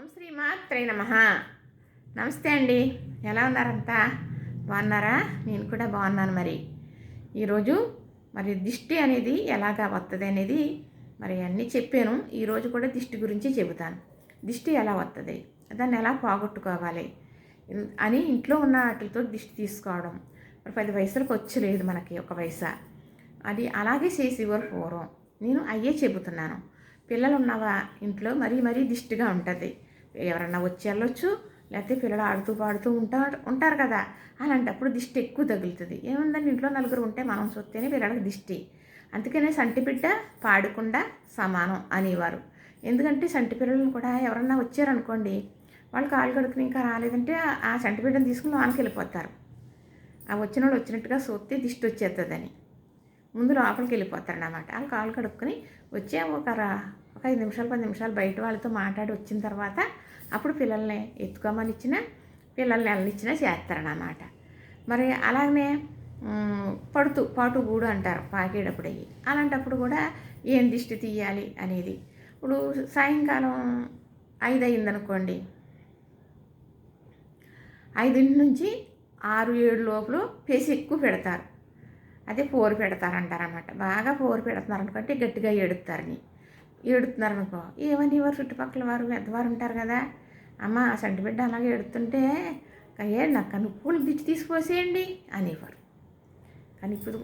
ఓం శ్రీ మాత్రే నమః. నమస్తే అండి. ఎలా ఉన్నారంతా? బాగున్నారా? నేను కూడా బాగున్నాను. ఈరోజు దిష్టి అనేది ఎలాగా వస్తుంది అనేది అన్నీ చెప్పాను. ఈరోజు కూడా దిష్టి గురించి చెబుతాను. దిష్టి ఎలా వస్తుంది, దాన్ని ఎలా పోగొట్టుకోవాలి అని ఇంట్లో ఉన్న వాటితో దిష్టి తీసుకోవడం 10 వయసులకు వచ్చలేదు మనకి, ఒక వయసు అది అలాగే చేసేవారు పూర్వం. నేను అయ్యే చెబుతున్నాను. పిల్లలు ఉన్నవా ఇంట్లో మరీ దిష్టిగా ఉంటుంది. ఎవరన్నా వచ్చి వెళ్ళొచ్చు, లేకపోతే పిల్లలు ఆడుతూ పాడుతూ ఉంటారు కదా, అలాంటప్పుడు దిష్టి ఎక్కువ తగులుతుంది. ఏముందండి, ఇంట్లో నలుగురు ఉంటే మనం చూస్తేనే పిల్లలకి దిష్టి. అందుకనే సంటిబిడ్డ పాడకుండా సమానం అనేవారు. ఎందుకంటే సంటి పిల్లలను కూడా ఎవరన్నా వచ్చారనుకోండి, వాళ్ళు కాళ్ళు కడుక్కుని ఇంకా రాలేదంటే ఆ సంటిబిడ్డను తీసుకుని లోనికి వెళ్ళిపోతారు. ఆ వచ్చిన వాళ్ళు వచ్చినట్టుగా చూస్తే దిష్టి వచ్చేస్తుందని ముందు లోపలికి వెళ్ళిపోతారు అన్నమాట. వాళ్ళు కాళ్ళు కడుక్కుని వచ్చే ఒక 5 నిమిషాలు 10 నిమిషాలు బయట వాళ్ళతో మాట్లాడి వచ్చిన తర్వాత అప్పుడు పిల్లల్ని ఎత్తుకోమని ఇచ్చినా, పిల్లల్ని వెళ్ళనిచ్చినా చేస్తారన్నమాట. అలాగనే పాటు గూడు అంటారు పాకేటప్పుడు అయ్యి. అలాంటప్పుడు కూడా ఏం దిష్టి తీయాలి అనేది, ఇప్పుడు సాయంకాలం 5 అయిందనుకోండి, 5 నుంచి 6, 7 లోపల పేసి ఎక్కువ పెడతారు. అదే పోరు పెడతారంటారన్నమాట. బాగా పోరు పెడుతున్నారు అనుకుంటే గట్టిగా ఏడుతున్నారు అనుకో, ఏమని వారు చుట్టుపక్కల వారు పెద్దవారు ఉంటారు కదా, అమ్మ ఆ సంటిబిడ్డ అలాగే ఏడుతుంటే నాకు కనుప్పులు దిష్టి తీసిపోసేయండి అనేవారు. ఇప్పుడు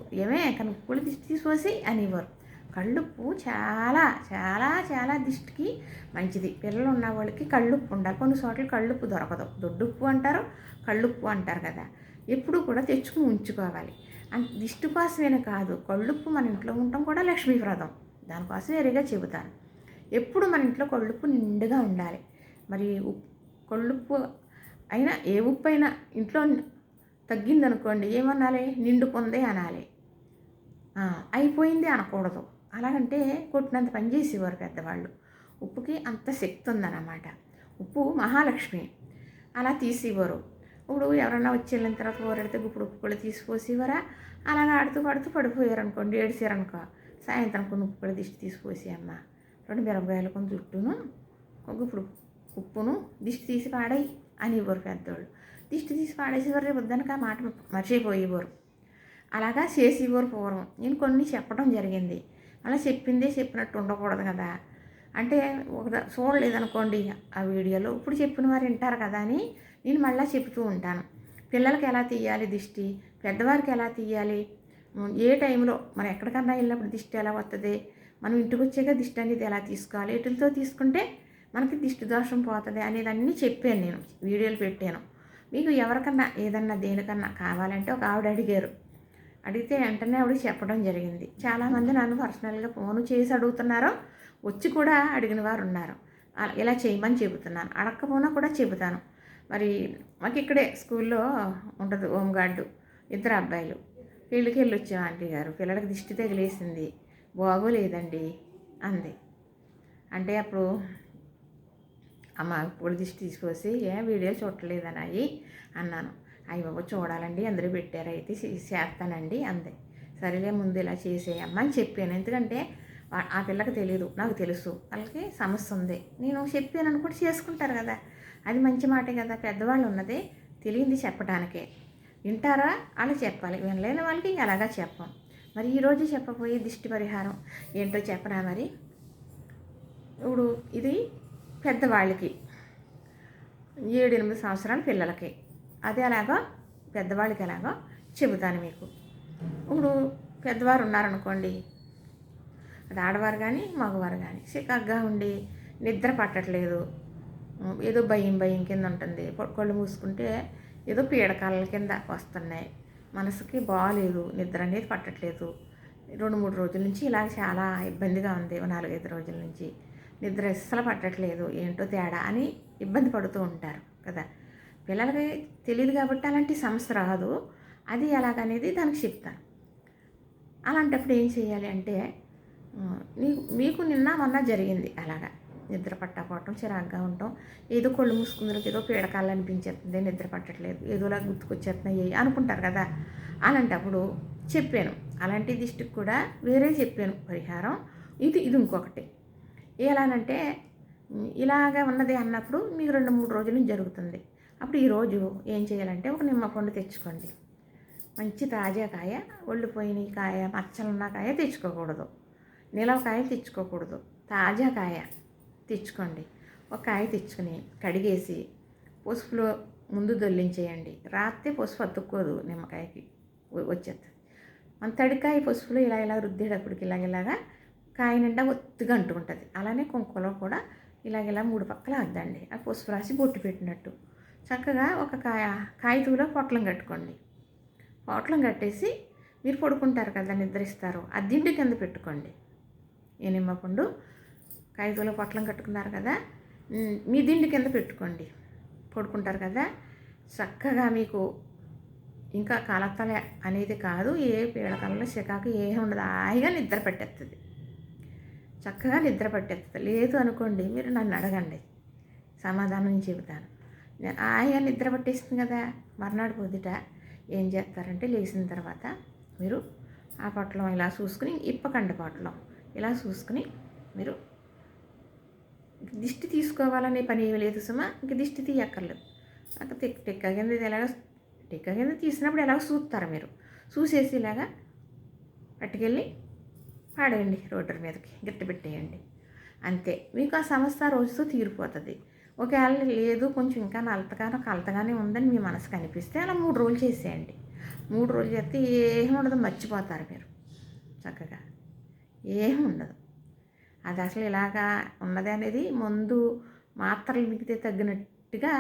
కనుప్పులు దిష్టి తీసిపోసి అనేవారు. కళ్ళుప్పు చాలా చాలా చాలా దిష్టికి మంచిది. పిల్లలు ఉన్న వాళ్ళకి కళ్ళుప్పు ఉండాలి. కొన్ని చోట్ల కళ్ళుప్పు దొరకదు, దొడ్డుప్పు అంటారు, కళ్ళుప్పు అంటారు కదా. ఎప్పుడు కూడా తెచ్చుకుని ఉంచుకోవాలి. దిష్టి కోసమేనే కాదు, కళ్ళుప్పు మన ఇంట్లో ఉండటం కూడా లక్ష్మీప్రదం. దానికోసం వేరేగా చెబుతాను. ఎప్పుడు మన ఇంట్లో కళ్ళుప్పు నిండుగా ఉండాలి. కళ్ళుప్పు అయినా ఏ ఉప్పు అయినా ఇంట్లో తగ్గిందనుకోండి, ఏమనాలి, నిండుకుందే అనాలి, అయిపోయింది అనకూడదు. అలాగంటే కొట్టినంత పని చేసేవారు పెద్దవాళ్ళు. ఉప్పుకి అంత శక్తి ఉందన్నమాట. ఉప్పు మహాలక్ష్మి. అలా తీసేవారు. ఇప్పుడు ఎవరన్నా వచ్చి వెళ్ళిన తర్వాత ఊరెడితే ఇప్పుడు ఉప్పు కూడా తీసిపోసేవారా. అలాగ ఆడుతూ పాడుతూ పడిపోయారు అనుకోండి, ఏడిసారనుకో, సాయంత్రం కొన్ని ఉప్పు కూడా దిష్టి తీసిపోసి అమ్మ 2 మిరపకాయలు కొన్ని జుట్టును ఇప్పుడు ఉప్పును దిష్టి తీసి పాడాయి అనేవారు పెద్దవాళ్ళు. దిష్టి తీసి పాడేసేవారు. రేపు వద్దనక ఆ మాట మర్చిపోయేవారు. అలాగా చేసేవారు పూర్వం. నేను కొన్ని చెప్పడం జరిగింది. అలా చెప్పినట్టు ఉండకూడదు కదా. అంటే చూడలేదనుకోండి ఆ వీడియోలో, ఇప్పుడు చెప్పిన వారు వింటారు కదా అని నేను మళ్ళీ చెబుతూ ఉంటాను. పిల్లలకి ఎలా తీయాలి దిష్టి, పెద్దవారికి ఎలా తీయాలి, ఏ టైంలో మనం ఎక్కడికన్నా వెళ్ళినప్పుడు దిష్టి ఎలా వస్తుంది, మనం ఇంటికి వచ్చాక దిష్టి అనేది ఎలా తీసుకోవాలి, ఎటులతో తీసుకుంటే మనకి దిష్టి దోషం పోతుంది అనేది అన్నీ చెప్పాను. నేను వీడియోలు పెట్టాను. మీకు ఎవరికన్నా ఏదన్నా దేనికన్నా కావాలంటే ఒక ఆవిడ అడిగితే వెంటనే ఆవిడకి చెప్పడం జరిగింది. చాలామంది నన్ను పర్సనల్గా ఫోన్ చేసి అడుగుతున్నారు, వచ్చి కూడా అడిగిన వారు ఉన్నారు. ఇలా చేయమని చెబుతున్నాను. అడగకపోయినా కూడా చెబుతాను. మాకు ఇక్కడే స్కూల్లో ఉంటుంది హోంగార్డు, 2 అబ్బాయిలు. పెళ్ళికి వెళ్ళొచ్చాం ఆంటీ గారు, పిల్లలకి దిష్టి తగిలేసింది, బాగోలేదండి అంది. అంటే అప్పుడు అమ్మ ఇప్పుడు దిష్టి తీసుకొసి వీడియోలు చూడలేదనాయి అన్నాను. అయ్యి బాబు చూడాలండి, అందరూ పెట్టారు, అయితే చేస్తానండి అంది. సరేలే ముందు ఇలా చేసేయమ్మా అని చెప్పాను. ఎందుకంటే ఆ పిల్లకి తెలియదు, నాకు తెలుసు, వాళ్ళకి సమస్య ఉంది. నేను చెప్పాను అనుకుంటే చేసుకుంటారు కదా, అది మంచి మాటే కదా. పెద్దవాళ్ళు ఉన్నది తెలియంది చెప్పడానికే. వింటారా వాళ్ళు చెప్పాలి, వినలేని వాళ్ళకి అలాగా చెప్పాం. ఈరోజు చెప్పబోయే దిష్టి పరిహారం ఏంటో చెప్పనా. ఇప్పుడు ఇది పెద్దవాళ్ళకి 7-8 సంవత్సరాల పిల్లలకి, అదే అలాగా పెద్దవాళ్ళకి ఎలాగో చెబుతాను మీకు. ఇప్పుడు పెద్దవారు ఉన్నారనుకోండి, అది ఆడవారు కానీ మగవారు కానీ, చికాగ్గా ఉండి నిద్ర పట్టట్లేదు, ఏదో భయం కింద ఉంటుంది, కళ్ళు మూసుకుంటే ఏదో పీడకాల కింద వస్తున్నాయి, మనసుకి బాగాలేదు, నిద్ర అనేది పట్టట్లేదు, 2-3 రోజుల నుంచి ఇలా చాలా ఇబ్బందిగా ఉంది, 4-5 రోజుల నుంచి నిద్ర అస్సలు పట్టట్లేదు, ఏంటో తేడా అని ఇబ్బంది పడుతూ ఉంటారు కదా. పిల్లలకి తెలియదు కాబట్టి అలాంటి సమస్య రాదు. అది ఎలాగనేది దానికి చెప్తాను. అలాంటప్పుడు ఏం చేయాలి అంటే, మీకు నిన్న మొన్న జరిగింది అలాగా నిద్ర పట్టకపోవటం, చిరాగ్గా ఉండటం, ఏదో కళ్ళు మూసుకుందరికి ఏదో పీడకాలు అనిపించేస్తుంది, నిద్ర పట్టట్లేదు, ఏదోలా గుర్తుకొచ్చేస్తున్నాయి అనుకుంటారు కదా. అలాంటప్పుడు చెప్పాను, అలాంటి దిష్టికి కూడా వేరే చెప్పాను పరిహారం. ఇది ఇంకొకటి. ఎలానంటే ఇలాగా ఉన్నది అన్నప్పుడు మీకు 2-3 రోజులు జరుగుతుంది. అప్పుడు ఈరోజు ఏం చేయాలంటే ఒక నిమ్మపండు తెచ్చుకోండి. మంచి తాజా కాయ, ఒళ్ళిపోయిన కాయ, మచ్చలున్న కాయ తెచ్చుకోకూడదు, నిలవకాయ తెచ్చుకోకూడదు, తాజా కాయ తెచ్చుకోండి. ఒక కాయ తెచ్చుకుని కడిగేసి పసుపులో ముందు దొల్లించేయండి. రాత్రి పసుపు అతుక్కోదు, నిమ్మకాయకి వచ్చేస్తుంది. మన తడికాయ పసుపులో ఇలా రుద్దేటప్పటికి ఇలాగా కాయ నిండా ఒత్తిగా అంటుకుంటుంది. అలానే కుంకుమలో కూడా ఇలాగ 3 పక్కల అద్దండి. ఆ పసుపు రాసి బొట్టు పెట్టినట్టు చక్కగా ఒక కాగితంలో పొట్లం కట్టుకోండి. పొట్లం కట్టేసి మీరు పడుకుంటారు కదా, నిద్రిస్తారు, ఆ దిండు కింద పెట్టుకోండి. ఈ నిమ్మపండు కాగితంలో పొట్లం కట్టుకున్నారు కదా, మీ దిండు కింద పెట్టుకోండి. పడుకుంటారు కదా, చక్కగా మీకు ఇంకా కలతల అనేది కాదు, ఏ పీడకలలో చికాకు ఏ ఉండదు, హాయిగా నిద్ర పట్టేస్తుంది. చక్కగా నిద్ర పట్టేస్తుంది. లేదు అనుకోండి, మీరు నన్ను అడగండి, సమాధానం చెబుతాను. హాయిగా నిద్ర పట్టేస్తుంది కదా. మర్నాడు పొద్దుట ఏం చేస్తారంటే లేచిన తర్వాత మీరు ఆ పొట్లం ఇలా చూసుకుని, ఇప్పకండి పొట్లం ఇలా చూసుకుని, మీరు దిష్టి తీసుకోవాలనే పని ఏమి లేదు సుమా, ఇంక దిష్టి తీయక్కర్లేదు. అంత టిక్క కింద ఎలాగ టిక్క కింద తీసినప్పుడు ఎలాగ చూస్తారు మీరు. చూసేసి ఇలాగా పట్టుకెళ్ళి పాడేయండి, రోడ్డు మీదకి గట్టి పెట్టేయండి. అంతే, మీకు ఆ సమస్య రోజుతో తీరిపోతుంది. ఒకవేళ లేదు కొంచెం ఇంకా కలతగానే ఉందని మీ మనసుకు అనిపిస్తే అలా 3 రోజులు చేసేయండి. 3 రోజులు చేస్తే ఏమి ఉండదు, మర్చిపోతారు మీరు చక్కగా, ఏమి ఉండదు. అది అసలు ఇలాగా ఉన్నది అనేది ముందు మాత్రలు మిగితే తగ్గినట్టుగా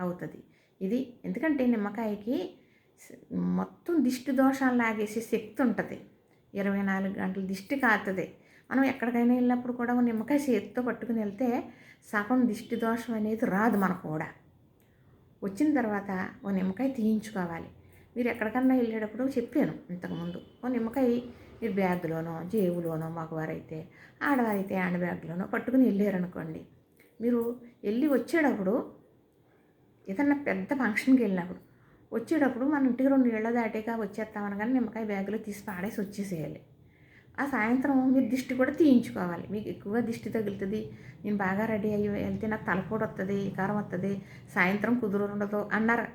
అవుతుంది ఇది. ఎందుకంటే నిమ్మకాయకి మొత్తం దిష్టి దోషాలు లాగేసే శక్తి ఉంటుంది. 24 గంటలు దిష్టి కాస్తుంది. మనం ఎక్కడికైనా వెళ్ళినప్పుడు కూడా నిమ్మకాయ చేతితో పట్టుకుని వెళ్తే సగం దిష్టి దోషం అనేది రాదు మనకు కూడా. వచ్చిన తర్వాత ఓ నిమ్మకాయ తీయించుకోవాలి. మీరు ఎక్కడికన్నా వెళ్ళేటప్పుడు చెప్పాను ఇంతకుముందు, ఓ నిమ్మకాయ మీరు బ్యాగ్లోనో జేబులోనో, మగవారైతే ఆడవారైతే హ్యాండ్ బ్యాగ్లోనో పట్టుకుని వెళ్ళారనుకోండి, మీరు వెళ్ళి వచ్చేటప్పుడు ఏదన్నా పెద్ద ఫంక్షన్కి వెళ్ళినప్పుడు వచ్చేటప్పుడు మన ఇంటికి 2 ఏళ్ళ దాటిగా వచ్చేస్తామని కానీ నిమ్మకాయ బ్యాగులో తీసి పాడేసి వచ్చేసేయాలి. ఆ సాయంత్రం మీరు దిష్టి కూడా తీయించుకోవాలి. మీకు ఎక్కువగా దిష్టి తగులుతుంది, నేను బాగా రెడీ అయ్యి వెళ్తే నాకు తలపోటు వస్తుంది, వికారం వస్తుంది, సాయంత్రం ఉండదు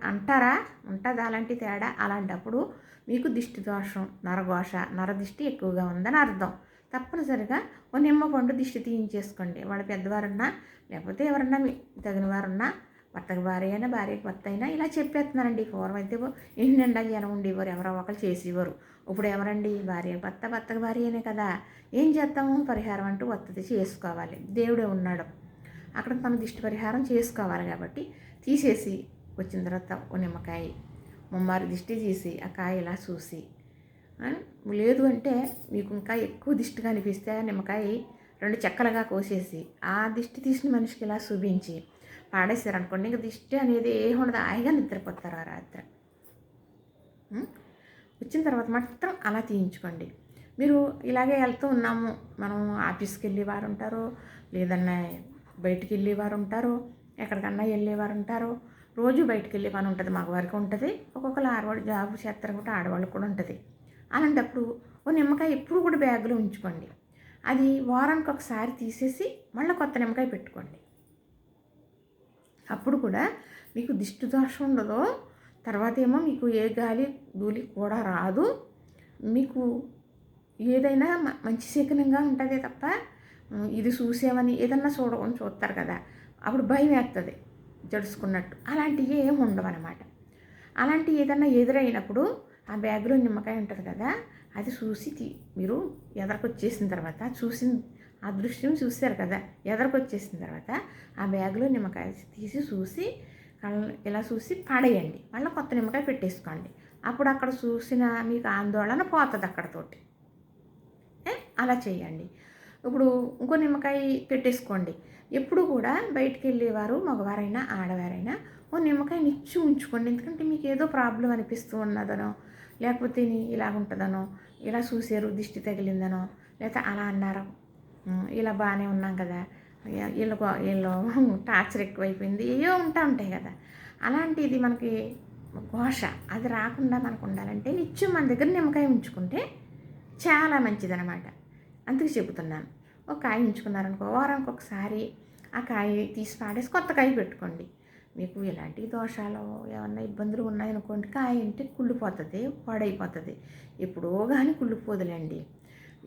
అంటారా? ఉంటుంది అలాంటి తేడా. అలాంటప్పుడు మీకు దిష్టి దోషం, నరదిష్టి ఎక్కువగా ఉందని అర్థం. తప్పనిసరిగా ఓ నిమ్మపండు దిష్టి తీయించేసుకోండి. వాళ్ళ పెద్దవారున్నా లేకపోతే ఎవరన్నా మీ తగిన వారున్నా, భర్తకు భార్య అయినా భార్యకు భర్త అయినా ఇలా చెప్పేస్తున్నారండి. పూర్వం అయితే ఇంటి నిండా జనం ఉండేవారు, ఎవరో ఒకరు చేసేవారు. ఇప్పుడు ఎవరండి, భార్య భర్తకు భార్యనే కదా. ఏం చేస్తాము, పరిహారం అంటూ వస్తుంది, చేసుకోవాలి. దేవుడే ఉన్నాడు అక్కడ, మన దిష్టి పరిహారం చేసుకోవాలి. కాబట్టి తీసేసి వచ్చిన తర్వాత ఓ నిమ్మకాయ ముమ్మారు దిష్టి తీసి ఆ కాయ ఇలా చూసి, లేదు అంటే మీకు ఇంకా ఎక్కువ దిష్టిగా అనిపిస్తే నిమ్మకాయ 2 చెక్కలుగా కోసేసి ఆ దిష్టి తీసిన మనిషికి ఇలా చూపించి పాడేశారు అనుకోండి, ఇంకా దిష్టి అనేది ఏ ఉండదు, హాయిగా నిద్రపోతారు ఆ రాత్రి. వచ్చిన తర్వాత మాత్రం అలా తీయించుకోండి. మీరు ఇలాగే వెళ్తూ ఉన్నాము, మనం ఆఫీస్కి వెళ్ళేవారు ఉంటారు, లేదన్నా బయటికి వెళ్ళేవారు ఉంటారు, ఎక్కడికన్నా వెళ్ళేవారు ఉంటారు. రోజు బయటికి వెళ్ళే పని ఉంటుంది, మగవారికి ఉంటుంది, ఒక్కొక్కరు ఆడవాళ్ళు జాబ్ చేస్తారు కూడా ఆడవాళ్ళకి కూడా ఉంటుంది. అలాంటప్పుడు ఓ నిమ్మకాయ ఎప్పుడు కూడా బ్యాగ్లో ఉంచుకోండి. అది వారానికి ఒకసారి తీసేసి మళ్ళీ కొత్త నిమ్మకాయ పెట్టుకోండి. అప్పుడు కూడా మీకు దిష్టి దోషం ఉండదు. తర్వాత ఏమో మీకు ఏ గాలి ధూళి కూడా రాదు. మీకు ఏదైనా మంచి శకునంగా ఉంటుంది తప్ప ఇది చూసామని ఏదన్నా చూస్తారు కదా, అప్పుడు భయం వేస్తుంది జడుచుకున్నట్టు. అలాంటివి ఏమి ఉండవు అనమాట. అలాంటివి ఏదన్నా ఎదురైనప్పుడు ఆ బ్యాగ్లో నిమ్మకాయ ఉంటుంది కదా, అది చూసి మీరు ఎదరికొచ్చేసిన తర్వాత ఆ దృశ్యం చూశారు కదా, ఎదరికొచ్చేసిన తర్వాత ఆ బ్యాగ్లో నిమ్మకాయ తీసి చూసి ఇలా చూసి పాడేయండి. మళ్ళీ కొత్త నిమ్మకాయ పెట్టేసుకోండి. అప్పుడు అక్కడ చూసిన మీకు ఆందోళన పోతుంది అక్కడతోటి. అలా చేయండి. ఇప్పుడు ఇంకో నిమ్మకాయ పెట్టేసుకోండి. ఎప్పుడు కూడా బయటికి వెళ్ళేవారు, మగవారైనా ఆడవారైనా ఓ నిమ్మకాయ నిచ్చి ఉంచుకోండి. ఎందుకంటే మీకు ఏదో ప్రాబ్లం అనిపిస్తూ ఉన్నదనో, లేకపోతే ఇలా ఉంటుందనో, ఇలా చూసారు దిష్టి తగిలిందనో, లేకపోతే అలా అన్నారో, ఇలా బాగానే ఉన్నాం కదా, వీళ్ళు టార్చర్ ఎక్కువైపోయింది, ఏవో ఉంటాయి కదా. అలాంటిది మనకి ఘోష అది రాకుండా మనకు ఉండాలంటే నిత్యం మన దగ్గర నిమ్మకాయ ఉంచుకుంటే చాలా మంచిదనమాట. అందుకు చెబుతున్నాను. ఒక కాయ ఉంచుకున్నారనుకో, వారానికి ఒకసారి ఆ కాయ తీసి పాడేసి కొత్త కాయ పెట్టుకోండి. మీకు ఎలాంటి దోషాలు ఏమన్నా ఇబ్బందులు ఉన్నాయనుకోండి, కాయ అంటే కుళ్ళిపోతుంది, పాడైపోతుంది. ఎప్పుడో కానీ కుళ్ళిపోదులేండి.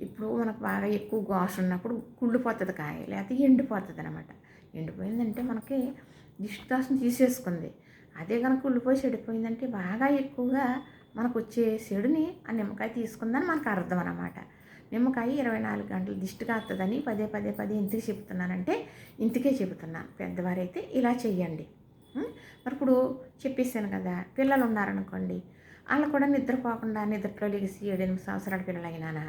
ఇప్పుడు మనకు బాగా ఎక్కువ ఘోష ఉన్నప్పుడు కుళ్ళిపోతుంది కాయ, లేకపోతే ఎండిపోతుంది అనమాట. ఎండిపోయిందంటే మనకి దిష్టి దోషం తీసేసుకుంది. అదే కనుక కుళ్ళిపోయి చెడిపోయిందంటే బాగా ఎక్కువగా మనకు వచ్చే చెడుని ఆ నిమ్మకాయ తీసుకుందని మనకు అర్థం అన్నమాట. నిమ్మకాయ 24 గంటలు దిష్టి కాస్తుందని పదే పదే పదే ఇంటికి చెప్తున్నానంటే ఇంటికే చెబుతున్నాను. పెద్దవారైతే ఇలా చెయ్యండి. మరి ఇప్పుడు చెప్పేసాను కదా, పిల్లలు ఉన్నారనుకోండి, వాళ్ళు కూడా నిద్రపోకుండా నిద్రలో లెగిసి 7-8 సంవత్సరాల పిల్లలు అయినానా,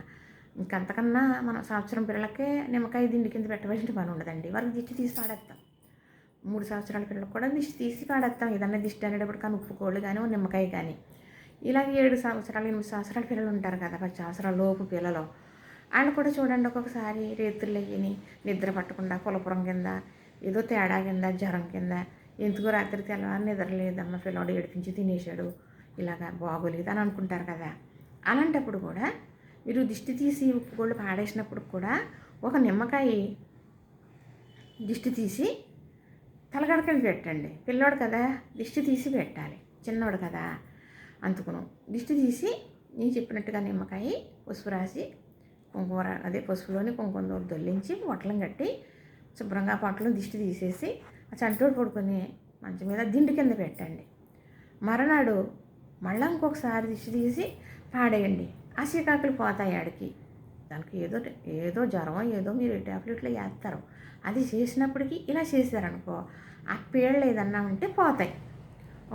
ఇంకంతకన్నా మనం సంవత్సరం పిల్లలకే నిమ్మకాయ దిండి కింద పెట్టవలసిన పని ఉండదండి. వారికి దిష్టి తీసి పాడేస్తాం. 3 సంవత్సరాల పిల్లలకు కూడా దిష్టి తీసి పాడేస్తాం. ఏదన్నా దిష్టి అనేటప్పుడు కానీ ఉప్పుకోళ్ళు కానీ నిమ్మకాయ కానీ. ఇలాగే 7 సంవత్సరాలు 8 సంవత్సరాల పిల్లలు ఉంటారు కదా, 10 సంవత్సరాల లోపు పిల్లలు, వాళ్ళు కూడా చూడండి ఒక్కొక్కసారి రేతులు అయ్యి నిద్ర పట్టకుండా పులపురం కింద ఏదో తేడా కింద జ్వరం కింద ఎందుకో రాత్రి తెల్లవారు నిద్ర లేదమ్మ పిల్లవాడు ఏడిపించి తినేసాడు, ఇలాగా బాగోలేదు అని అనుకుంటారు కదా. అలాంటప్పుడు కూడా మీరు దిష్టి తీసి ఉప్పుగోళ్ళు పాడేసినప్పుడు కూడా ఒక నిమ్మకాయ దిష్టి తీసి తలగడకని పెట్టండి. పిల్లోడు కదా, దిష్టి తీసి పెట్టాలి. చిన్నోడు కదా, అందుకును దిష్టి తీసి నేను చెప్పినట్టుగా నిమ్మకాయ పసుపు రాసి కుంకుమ అదే పసుపులోని కుంకుమ దొల్లించి పొట్లం కట్టి శుభ్రంగా పొట్లం దిష్టి తీసేసి ఆ చంటోడు పడుకొని మంచం మీద దిండు కింద పెట్టండి. మరనాడు మళ్ళీ ఇంకొకసారి దిష్టి తీసి పాడేయండి. ఆ శ్రీకాకులు పోతాయి ఆడికి. దానికి ఏదో జ్వరం ఏదో మీరు ట్యాబ్లెట్లు వేస్తారు. అది చేసినప్పటికీ ఇలా చేశారనుకో, ఆ పేళ్ళు ఏదన్నా ఉంటే పోతాయి.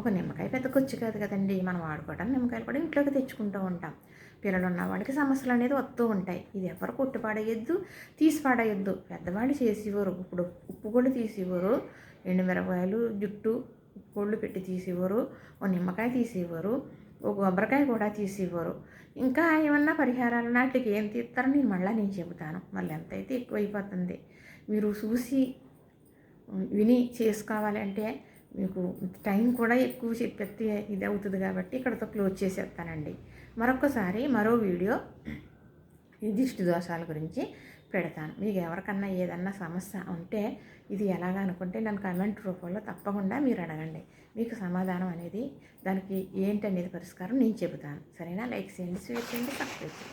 ఒక నిమ్మకాయ పెద్ద ఖర్చు కాదు కదండి, మనం వాడుకోవడానికి నిమ్మకాయలు కూడా ఇంట్లోకి తెచ్చుకుంటూ ఉంటాం. పిల్లలు ఉన్న వాళ్ళకి సమస్యలు అనేది వస్తూ ఉంటాయి. ఇది ఎవరు కొట్టి పాడేయద్దు, తీసి పాడేయద్దు. పెద్దవాళ్ళు చేసేవారు. ఇప్పుడు ఉప్పుగోళ్ళు తీసేవారు, ఎండుమిరపకాయలు జుట్టు ఉప్పుగోళ్ళు పెట్టి తీసేవారు, ఓ నిమ్మకాయ తీసేవారు, ఒక కొబ్బరికాయ కూడా తీసేవారు. ఇంకా ఏమన్నా పరిహారాలు నాటికి ఏం తీస్తారో నేను చెబుతాను. మళ్ళీ ఎంతైతే ఎక్కువైపోతుంది. మీరు చూసి విని చేసుకోవాలంటే మీకు టైం కూడా ఎక్కువ చెప్పేస్తే ఇది అవుతుంది కాబట్టి ఇక్కడతో క్లోజ్ చేసేస్తానండి. మరొకసారి మరో వీడియో ఈ దిష్టి దోషాల గురించి పెడతాను. మీకు ఎవరికన్నా ఏదన్నా సమస్య ఉంటే ఇది ఎలాగా అనుకుంటే నన్ను కామెంట్ రూపంలో తప్పకుండా మీరు అడగండి. మీకు సమాధానం అనేది దానికి ఏంటనేది పరిష్కారం నేను చెబుతాను. సరేనా? లైక్ చేయండి, షేర్ చేయండి, సబ్స్క్రైబ్ చేయండి.